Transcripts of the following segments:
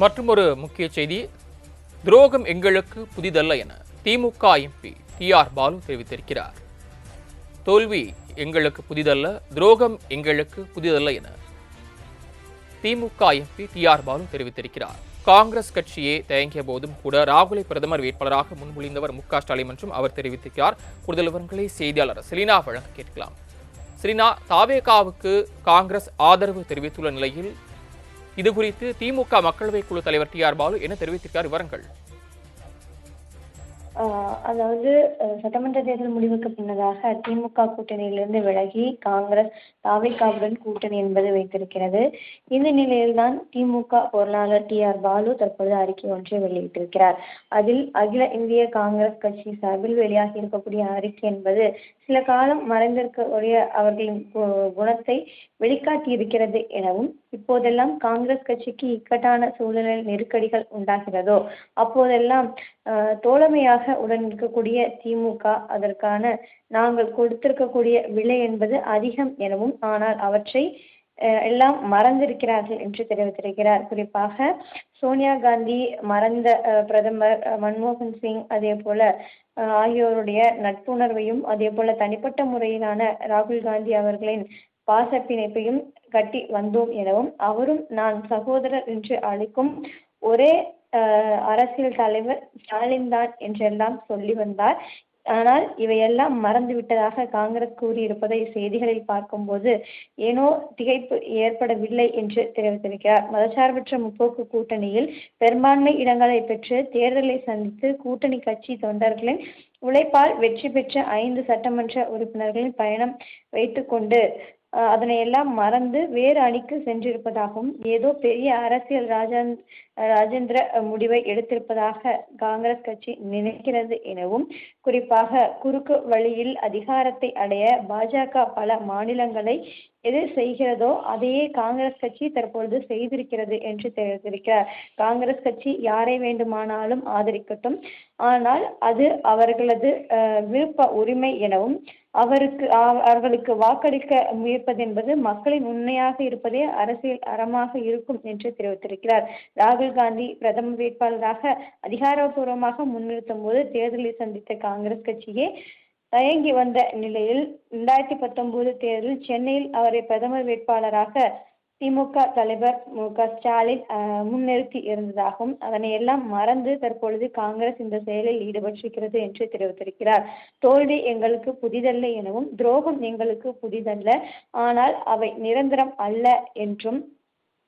மற்றும் ஒரு முக்கிய செய்தி, துரோகம் எங்களுக்கு புதிதல்ல என திமுக எம்பி டி.ஆர். பாலு தெரிவித்திருக்கிறார். தோல்வி எங்களுக்கு புதிதல்ல, துரோகம் எங்களுக்கு புதிதல்ல என திமுக எம்பி டி.ஆர். பாலு தெரிவித்திருக்கிறார். காங்கிரஸ் கட்சியே தயங்கிய போதும் கூட ராகுலை பிரதமர் வேட்பாளராக முன்மொழிந்தவர் மு.க. ஸ்டாலின் என்றும் அவர் தெரிவித்திருக்கிறார். கூடுதல் விவரங்களை செய்தியாளர் செலினா வழங்க கேட்கலாம். செலினா, தாவேகாவுக்கு காங்கிரஸ் ஆதரவு தெரிவித்துள்ள நிலையில் இதுகுறித்து திமுக மக்களவை குழு தலைவர் டி.ஆர். பாலு என்ன தெரிவித்திருக்கிறார்? விவரங்கள். அதாவது சட்டமன்ற தேர்தல் முடிவுக்கு பின்னதாக திமுக கூட்டணியிலிருந்து விலகி காங்கிரஸ் தாவேகாவுடன் கூட்டணி என்பது வைத்திருக்கிறது. இந்த நிலையில்தான் திமுக பொருளாளர் டி.ஆர். பாலு தற்பொழுது அறிக்கை ஒன்றை வெளியிட்டிருக்கிறார். அதில் அகில இந்திய காங்கிரஸ் கட்சி சார்பில் வெளியாகி இருக்கக்கூடிய அறிக்கை என்பது சில காலம் மறைந்திருக்கக்கூடிய அவர்களின் குணத்தை வெளிக்காட்டி இருக்கிறது எனவும், இப்போதெல்லாம் காங்கிரஸ் கட்சிக்கு இக்கட்டான சூழ்நிலை நெருக்கடிகள் உண்டாகிறதோ அப்போதெல்லாம் தோழமையாக உடன் இருக்கக்கூடிய திமுக அதற்கான நாங்கள் கொடுத்திருக்கக்கூடிய விலை என்பது அதிகம் எனவும், ஆனால் அவற்றை எல்லாம் மறந்திருக்கிறார்கள் என்று தெரிவித்திருக்கிறார். குறிப்பாக சோனியா காந்தி, மறைந்த பிரதமர் மன்மோகன் சிங், அதே போல ஆகியோருடைய நட்புணர்வையும், அதே போல தனிப்பட்ட முறையிலான ராகுல் காந்தி அவர்களின் பாசப்பிணைப்பையும் கட்டி வந்தோம் எனவும், அவரும் நான் சகோதரர் என்று அழைக்கும் ஒரே அரசியல் தலைவர் ஸ்டாலின் தான் என்றெல்லாம் சொல்லி வந்தார். ஆனால் இவையெல்லாம் மறந்து விட்டதாக காங்கிரஸ் கூறியிருப்பதை செய்திகளில் பார்க்கும்போது ஏனோ திகைப்பு ஏற்படவில்லை என்று தெரிவித்திருக்கிறார். மதசார்பற்ற முற்போக்கு கூட்டணியில் பெரும்பான்மை இடங்களை பெற்று தேர்தலை சந்தித்து கூட்டணி கட்சி தொண்டர்களின் உழைப்பால் வெற்றி பெற்ற 5 சட்டமன்ற உறுப்பினர்களின் பயணம் வைத்துக்கொண்டு அதனை எல்லாம் மறந்து வேறு அணிக்கு சென்றிருப்பதாகவும், ஏதோ பெரிய அரசியல் ராஜேந்திர முடிவை எடுத்திருப்பதாக காங்கிரஸ் கட்சி நினைக்கிறது எனவும், குறிப்பாக குறுக்கு வழியில் அதிகாரத்தை அடைய பாஜக பல மாநிலங்களை எது செய்கிறதோ அதையே காங்கிரஸ் கட்சி தற்பொழுது செய்திருக்கிறது என்று தெரிவித்திருக்கிறார். காங்கிரஸ் கட்சி யாரை வேண்டுமானாலும் ஆதரிக்கட்டும், ஆனால் அது அவர்களது விருப்ப உரிமை எனவும், அவர்களுக்கு வாக்களிக்க முயற்பது என்பது மக்களின் உண்மையாக இருப்பதே அரசியல் அறமாக இருக்கும் என்று தெரிவித்திருக்கிறார். ராகுல் காந்தி பிரதமர் வேட்பாளராக அதிகாரப்பூர்வமாக முன்னிறுத்தும் போது தேர்தலை சந்தித்த காங்கிரஸ் கட்சியே தயங்கி வந்த நிலையில் 2019 தேர்தலில் சென்னையில் அவரை பிரதமர் வேட்பாளராக திமுக தலைவர் மு.க. ஸ்டாலின் முன்னிறுத்தி இருந்ததாகவும், அதனை எல்லாம் மறந்து தற்பொழுது காங்கிரஸ் இந்த செயலில் ஈடுபட்டிருக்கிறது என்று தெரிவித்திருக்கிறார். தோல்வி எங்களுக்கு புதிதல்ல எனவும், துரோகம் எங்களுக்கு புதிதல்ல, ஆனால் அவை நிரந்தரம் அல்ல என்றும்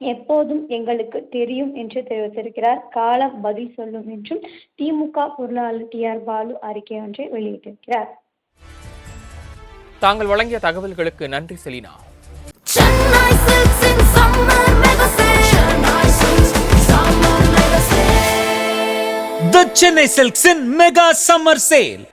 எப்போதும் எங்களுக்கு தெரியும் என்று தெரிவித்திருக்கிறார். காலம் பதில் சொல்லும் என்றும் திமுக பொருளாளர் டி.ஆர். பாலு அறிக்கை ஒன்றை வெளியிட்டிருக்கிறார். தாங்கள் வழங்கிய தகவல்களுக்கு நன்றி Selena. The Chennai Silks in Mega Summer Sale.